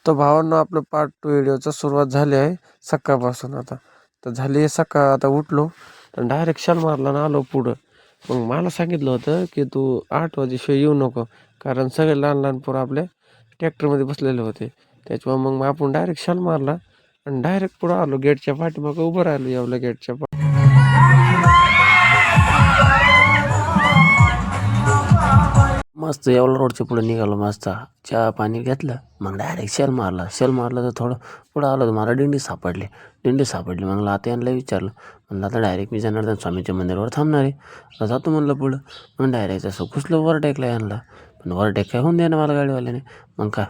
तर भावांनो, आपलं पार्ट 2 व्हिडिओचा सुरुवात झाली आहे सकाळपासून. आता तर झाली आहे सकाळ. आता उठलो तर डायरेक्ट शाल मारला ना आलो पुढं. मग मला सांगितलं होतं की तू 8 वाजेशिवाय येऊ नको, कारण सगळे लहान लहान पोरं आपल्या ट्रॅक्टरमध्ये बसलेले होते. त्याच्यामुळे मग आपण डायरेक्ट शाल मारला आणि डायरेक्ट पुढं आलो. गेटच्या पाठीमागं उभं राहिलो. एवढ्या गेटच्या मस्त येवला रोडच्या पुढे निघालो. मस्त चहा पाणी घेतलं. मग डायरेक्ट शेल मारला तर थोडं पुढं आलो तर मला दिंडी सापडली. मग आता यांना विचारलं, म्हणलं आता डायरेक्ट मी जनार्दन स्वामीच्या मंदिरावर थांबणार आहे, आता जातो म्हणलं पुढं. मग डायरेक्ट असं घुसलं ओव्हरटेकला यांना. पण ओव्हरटेक काय होऊन द्या ना मला गाडीवाल्याने. मग काय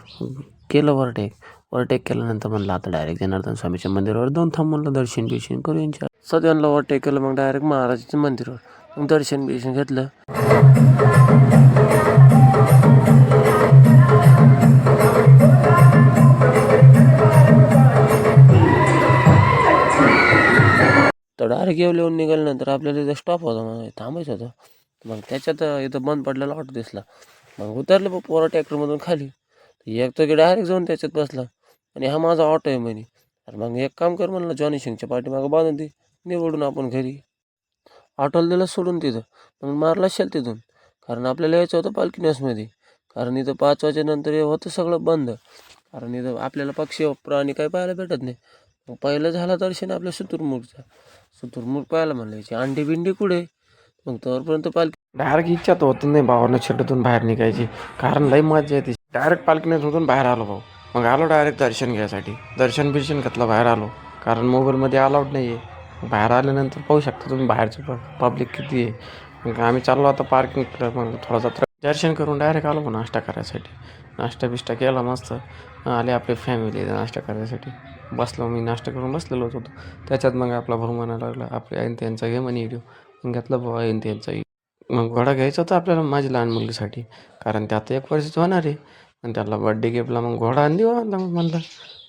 केलं ओव्हरटेक केल्यानंतर म्हणलं आता डायरेक्ट जनार्दन स्वामीच्या मंदिरावर जाऊन थांब म्हणलं, दर्शन करू यांच्या. सध्याला ओव्हरटेक केलं. मग डायरेक्ट महाराजाच्या मंदिरावर मग दर्शन घेतलं. तर डायरेक्ट येऊन निघाल्यानंतर आपल्याला इथं स्टॉप होता, मग थांबायचं होतं. मग त्याच्यात इथं बंद पडलेला ऑटो दिसला. मग उतरलं पोरा ट्रॅक्टरमधून खाली. एक तर डायरेक्ट जाऊन त्याच्यात बसला आणि हा माझा ऑटो आहे म्हणे. तर मग एक काम कर म्हणलं, जॉनी सिंगच्या पाठीमागं बांधून दे, निवडून आपण घरी. ऑटोला दिलं सोडून तिथं. मग मारला शेल तिथून, कारण आपल्याला यायचं होतं पालखी न्यासमध्ये. कारण इथं 5 वाजेनंतर हे होतं सगळं बंद, कारण इथं आपल्याला पक्षी प्राणी काही पाहायला भेटत नाही. मग पहिलं झालं दर्शन आपल्या शुतुरमुर्ग पाहायला म्हणलं. याची अंडी बिंडी कुठे. मग तोपर्यंत पालखी डायरेक्ट इच्छा तर होत नाही भावानं शेतातून बाहेर निघायची, कारण लई मजा येते. डायरेक्ट पालखीतून बाहेर आलो भाऊ. मग आलो डायरेक्ट दर्शन घ्यायसाठी. दर्शन घेतलं, बाहेर आलो, कारण मोबाईलमध्ये अलाउड नाही आहे. बाहेर आल्यानंतर पाहू शकता तुम्ही बाहेरचं पब्लिक किती आहे. मग आम्ही चाललो आता पार्किंग. मग थोडासा दर्शन करून डायरेक्ट आलो मग नाश्ता करायसाठी. नाश्ता केला मस्त. आले आपली फॅमिली नाश्ता करायसाठी. बसलो, मी नाश्ता करून बसलेलो होतो. त्याच्यात मग आपला भाऊ म्हणायला लागला, आपल्या आईन त्यांचा घे म्हणे व्हिडिओ. मग घेतला भाऊ आईन त्यांचा. मग घोडा घ्यायचा होता आपल्याला माझ्या लहान मुलीसाठी, कारण ते आता 1 वर्षाचं होणार आहे. आणि त्याला बड्डे गिफ्टला मग घोडा आणि देऊ म्हणलं.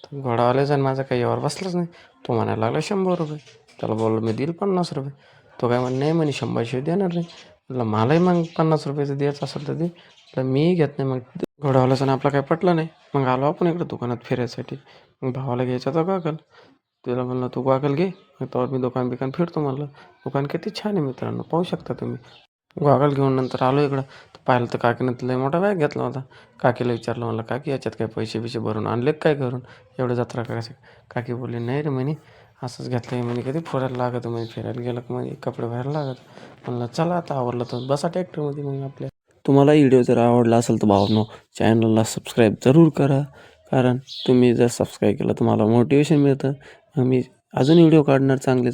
तर घोडावाल्याचा आणि माझा काही यावर बसलाच नाही. तो म्हणायला लागला 100 रुपये. त्याला बोललो मी देईल 50 रुपये. तो काय म्हणे नाही म्हणे 100 शिवाय देणार नाही. म्हटलं मलाही मग 50 रुपयाचं द्यायचं असेल तर दे. तर मीही घेत नाही. मग घोडावाल्याचं आपलं काही पटलं नाही. मग आलो आपण इकडं दुकानात फिरायसाठी. मग भावाला घ्यायचा होता गॉगल. त्याला म्हणलं तू गॉगल घे, तर मी दुकान फिरतो म्हणलं. दुकान किती छान आहे मित्रांनो, पाहू शकता तुम्ही. गॉगल घेऊन नंतर आलो इकडं. तर पाहिलं तर काकीनं लय मोठा बॅग घेतला होता. काकीला विचारलं, म्हणलं काकी याच्यात काय पैसे भरून आणले काय करून, एवढं जत्रा करायचं. काकी बोलली नाही रे म्हणे, असंच घेतलं आहे म्हणे, कधी फिरायला लागत म्हणे, फिरायला गेलं का म्हणे कपडे बाहेर लागत. म्हणलं चला आता आवडलं तर बसा ट्रॅक्टरमध्ये मग आपल्या. तुम्हाला व्हिडिओ जर आवडला असेल तर भावांनो, चॅनलला सबस्क्राईब जरूर करा, कारण तुम्ही जर सबस्क्राईब केलं तुम्हाला मोटिवेशन मिळतं. मग मी अजून व्हिडिओ काढणार चांगले.